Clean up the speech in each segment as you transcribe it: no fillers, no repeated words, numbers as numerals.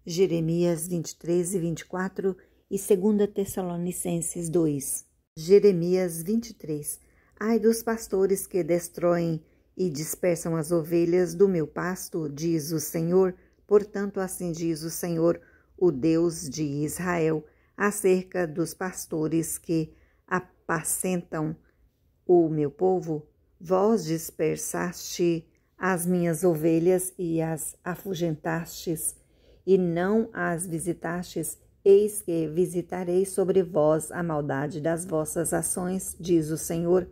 Jeremias 23 e 24 e 2 Tessalonicenses 2. Jeremias 23. Ai dos pastores que destroem e dispersam as ovelhas do meu pasto, diz o Senhor. Portanto, assim diz o Senhor, o Deus de Israel, acerca dos pastores que apacentam o meu povo. Vós dispersaste as minhas ovelhas e as afugentastes, e não as visitastes. Eis que visitarei sobre vós a maldade das vossas ações, diz o Senhor,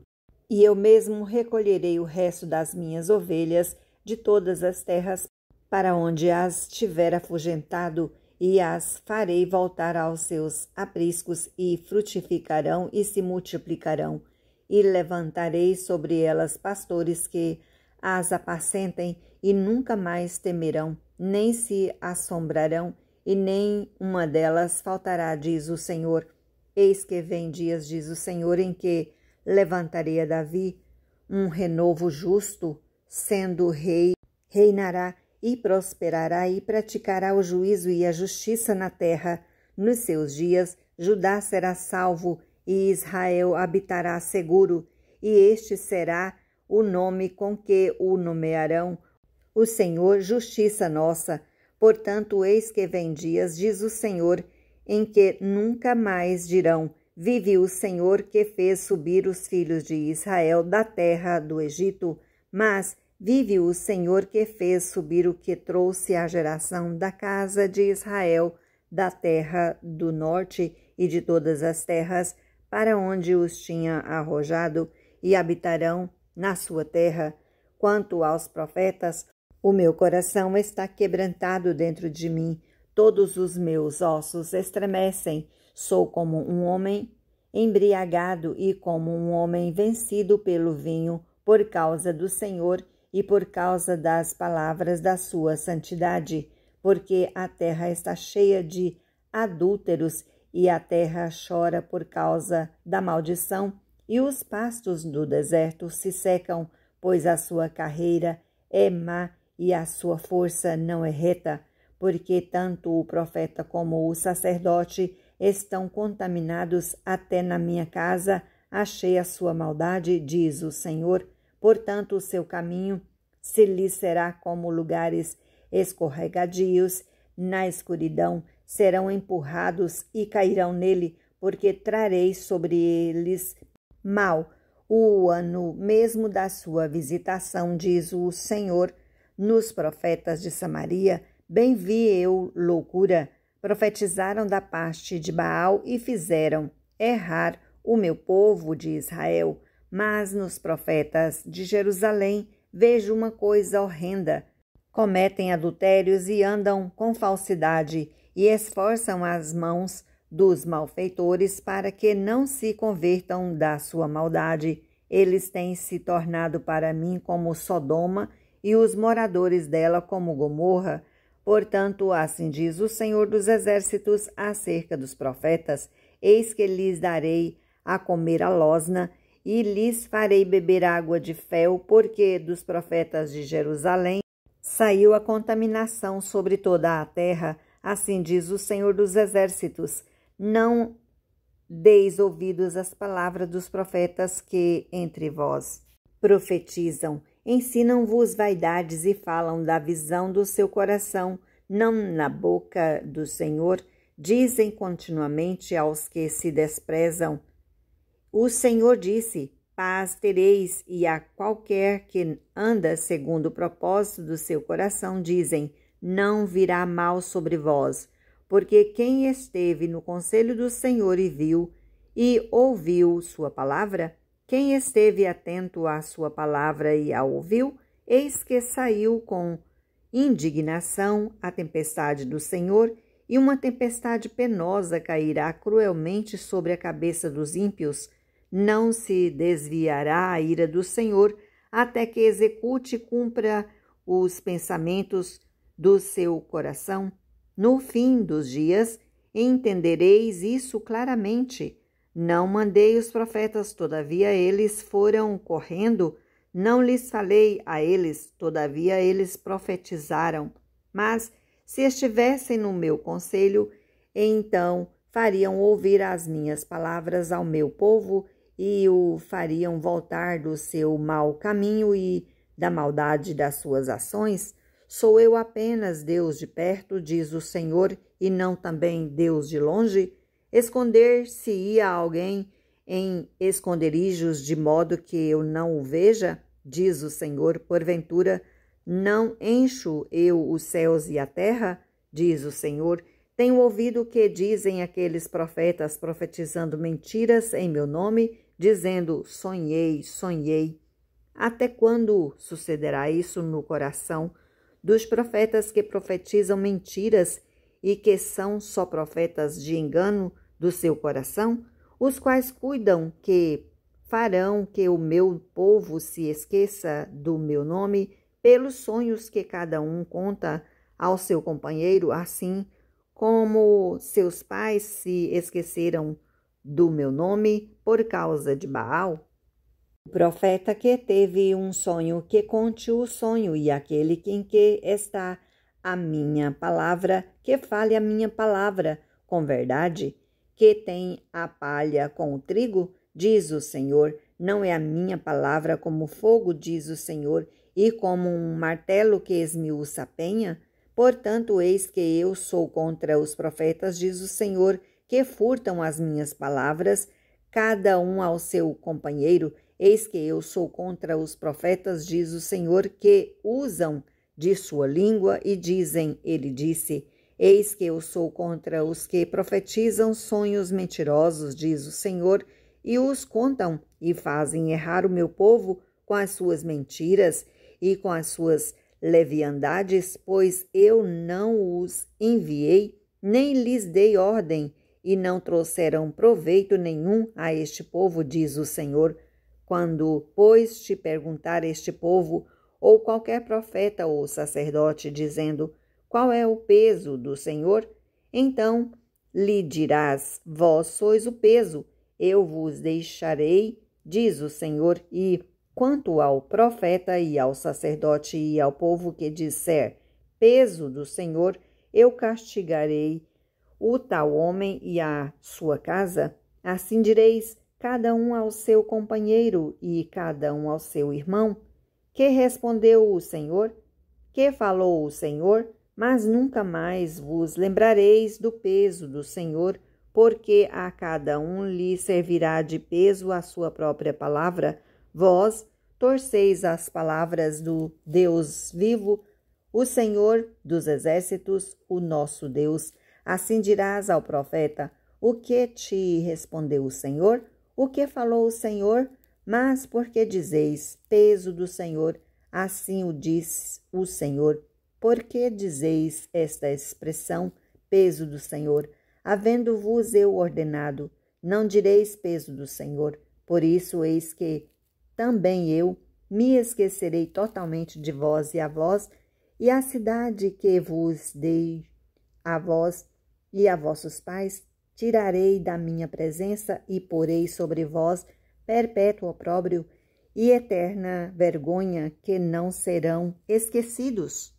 e eu mesmo recolherei o resto das minhas ovelhas de todas as terras para onde as tiver afugentado, e as farei voltar aos seus apriscos, e frutificarão e se multiplicarão, e levantarei sobre elas pastores que as apacentem, e nunca mais temerão, nem se assombrarão, e nem uma delas faltará, diz o Senhor. Eis que vem dias, diz o Senhor, em que levantarei a Davi um renovo justo, sendo rei, reinará e prosperará e praticará o juízo e a justiça na terra. Nos seus dias, Judá será salvo e Israel habitará seguro, e este será o nome com que o nomearão: o Senhor, justiça nossa. Portanto, eis que vem dias, diz o Senhor, em que nunca mais dirão: vive o Senhor que fez subir os filhos de Israel da terra do Egito, mas vive o Senhor que fez subir o que trouxe a geração da casa de Israel da terra do norte e de todas as terras para onde os tinha arrojado, e habitarão na sua terra. Quanto aos profetas, o meu coração está quebrantado dentro de mim, todos os meus ossos estremecem. Sou como um homem embriagado e como um homem vencido pelo vinho, por causa do Senhor e por causa das palavras da sua santidade, porque a terra está cheia de adúlteros, e a terra chora por causa da maldição, e os pastos do deserto se secam, pois a sua carreira é má e a sua força não é reta, porque tanto o profeta como o sacerdote estão contaminados. Até na minha casa achei a sua maldade, diz o Senhor. Portanto, o seu caminho se lhe será como lugares escorregadios, na escuridão serão empurrados e cairão nele, porque trarei sobre eles mal o ano mesmo da sua visitação, diz o Senhor. Nos profetas de Samaria bem vi eu loucura, profetizaram da parte de Baal e fizeram errar o meu povo de Israel. Mas nos profetas de Jerusalém vejo uma coisa horrenda: cometem adultérios e andam com falsidade, e esforçam as mãos dos malfeitores para que não se convertam da sua maldade. Eles têm se tornado para mim como Sodoma, e os moradores dela como Gomorra. Portanto, assim diz o Senhor dos Exércitos acerca dos profetas: eis que lhes darei a comer a losna, e lhes farei beber água de fel, porque dos profetas de Jerusalém saiu a contaminação sobre toda a terra. Assim diz o Senhor dos Exércitos: não deis ouvidos às palavras dos profetas que entre vós profetizam. Ensinam-vos vaidades e falam da visão do seu coração, não na boca do Senhor. Dizem continuamente aos que se desprezam: o Senhor disse, paz tereis, e a qualquer que anda segundo o propósito do seu coração dizem, não virá mal sobre vós. Porque quem esteve no conselho do Senhor e viu, e ouviu sua palavra, quem esteve atento à sua palavra e a ouviu, eis que saiu com indignação a tempestade do Senhor, e uma tempestade penosa cairá cruelmente sobre a cabeça dos ímpios. Não se desviará a ira do Senhor, até que execute e cumpra os pensamentos do seu coração. No fim dos dias, entendereis isso claramente. Não mandei os profetas, todavia eles foram correndo. Não lhes falei a eles, todavia eles profetizaram. Mas Se estivessem no meu conselho, então fariam ouvir as minhas palavras ao meu povo e o fariam voltar do seu mau caminho e da maldade das suas ações. Sou eu apenas Deus de perto, diz o Senhor, e não também Deus de longe? Esconder-se-ia alguém em esconderijos de modo que eu não o veja? Diz o Senhor, porventura não encho eu os céus e a terra? Diz o Senhor. Tenho ouvido o que dizem aqueles profetas profetizando mentiras em meu nome, dizendo: sonhei, sonhei. Até quando sucederá isso no coração dos profetas que profetizam mentiras e que são só profetas de engano do seu coração, os quais cuidam que farão que o meu povo se esqueça do meu nome pelos sonhos que cada um conta ao seu companheiro, assim como seus pais se esqueceram do meu nome por causa de Baal? O profeta que teve um sonho, que conte o sonho, e aquele em que está a minha palavra, que fale a minha palavra com verdade, que tem a palha com o trigo, diz o Senhor. Não é a minha palavra como fogo, diz o Senhor, e como um martelo que esmiuça a penha? Portanto, eis que eu sou contra os profetas, diz o Senhor, que furtam as minhas palavras, cada um ao seu companheiro. Eis que eu sou contra os profetas, diz o Senhor, que usam de sua língua e dizem, ele disse. Eis que eu sou contra os que profetizam sonhos mentirosos, diz o Senhor, e os contam e fazem errar o meu povo com as suas mentiras e com as suas leviandades, pois eu não os enviei, nem lhes dei ordem, e não trouxeram proveito nenhum a este povo, diz o Senhor. Quando, pois, te perguntar este povo, ou qualquer profeta ou sacerdote, dizendo: qual é o peso do Senhor? Então lhe dirás: vós sois o peso, eu vos deixarei, diz o Senhor. E quanto ao profeta e ao sacerdote e ao povo que disser peso do Senhor, eu castigarei o tal homem e a sua casa. Assim direis, cada um ao seu companheiro e cada um ao seu irmão. Que respondeu o Senhor? Que falou o Senhor? Mas nunca mais vos lembrareis do peso do Senhor, porque a cada um lhe servirá de peso a sua própria palavra. Vós torceis as palavras do Deus vivo, o Senhor dos exércitos, o nosso Deus. Assim dirás ao profeta: o que te respondeu o Senhor? O que falou o Senhor? Mas por que dizeis peso do Senhor? Assim o diz o Senhor. Por que dizeis esta expressão, peso do Senhor? Havendo-vos eu ordenado, não direis peso do Senhor. Por isso, eis que também eu me esquecerei totalmente de vós, e a cidade que vos dei a vós e a vossos pais, tirarei da minha presença e porei sobre vós perpétuo opróbrio e eterna vergonha, que não serão esquecidos.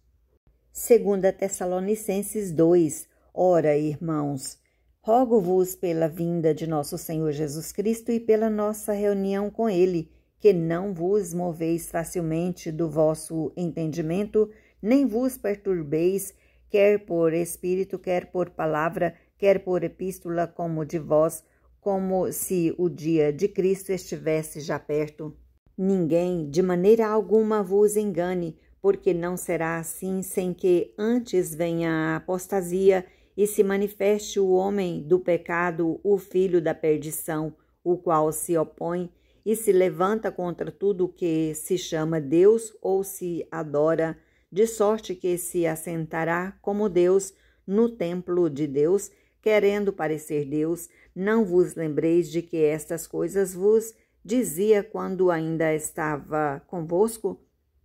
2 Tessalonicenses 2. Ora, irmãos, rogo-vos pela vinda de nosso Senhor Jesus Cristo e pela nossa reunião com Ele, que não vos moveis facilmente do vosso entendimento, nem vos perturbeis, quer por espírito, quer por palavra, quer por epístola, como de vós, como se o dia de Cristo estivesse já perto. Ninguém, de maneira alguma, vos engane, porque não será assim sem que antes venha a apostasia e se manifeste o homem do pecado, o filho da perdição, o qual se opõe e se levanta contra tudo o que se chama Deus ou se adora, de sorte que se assentará como Deus no templo de Deus, querendo parecer Deus. Não vos lembreis de que estas coisas vos dizia quando ainda estava convosco?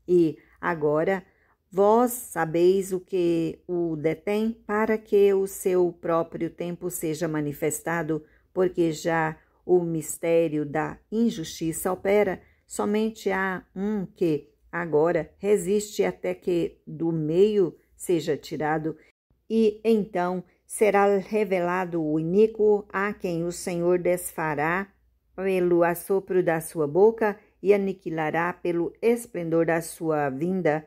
E agora vós sabeis o que o detém, para que o seu próprio tempo seja manifestado, porque já o mistério da injustiça opera. Somente há um que agora resiste até que do meio seja tirado, e então será revelado o iníquo, a quem o Senhor desfará pelo assopro da sua boca e aniquilará pelo esplendor da sua vinda.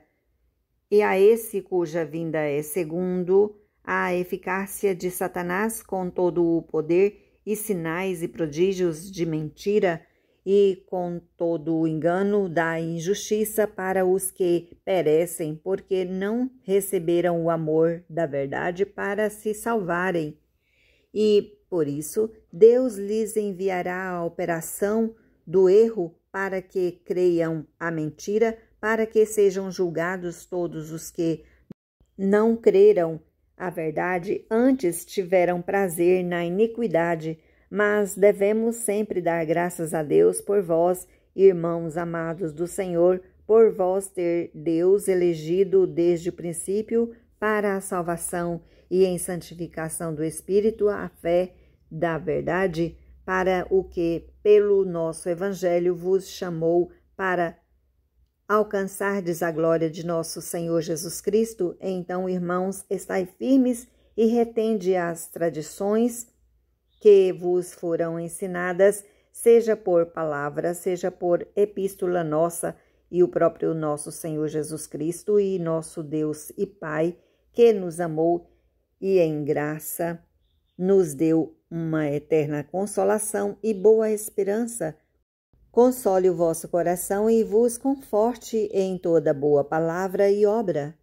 E a esse cuja vinda é segundo a eficácia de Satanás, com todo o poder e sinais e prodígios de mentira, e com todo o engano da injustiça para os que perecem, porque não receberam o amor da verdade para se salvarem. E, por isso, Deus lhes enviará a operação do erro para que creiam a mentira, para que sejam julgados todos os que não creram a verdade, antes tiveram prazer na iniquidade. Mas devemos sempre dar graças a Deus por vós, irmãos amados do Senhor, por vós ter Deus elegido desde o princípio para a salvação e em santificação do Espírito, a fé da verdade, para o que pelo nosso Evangelho vos chamou para alcançardes a glória de nosso Senhor Jesus Cristo. Então, irmãos, estai firmes e retende as tradições que vos foram ensinadas, seja por palavra, seja por epístola nossa, e o próprio nosso Senhor Jesus Cristo e nosso Deus e Pai, que nos amou e em graça nos deu uma eterna consolação e boa esperança, console o vosso coração e vos conforte em toda boa palavra e obra.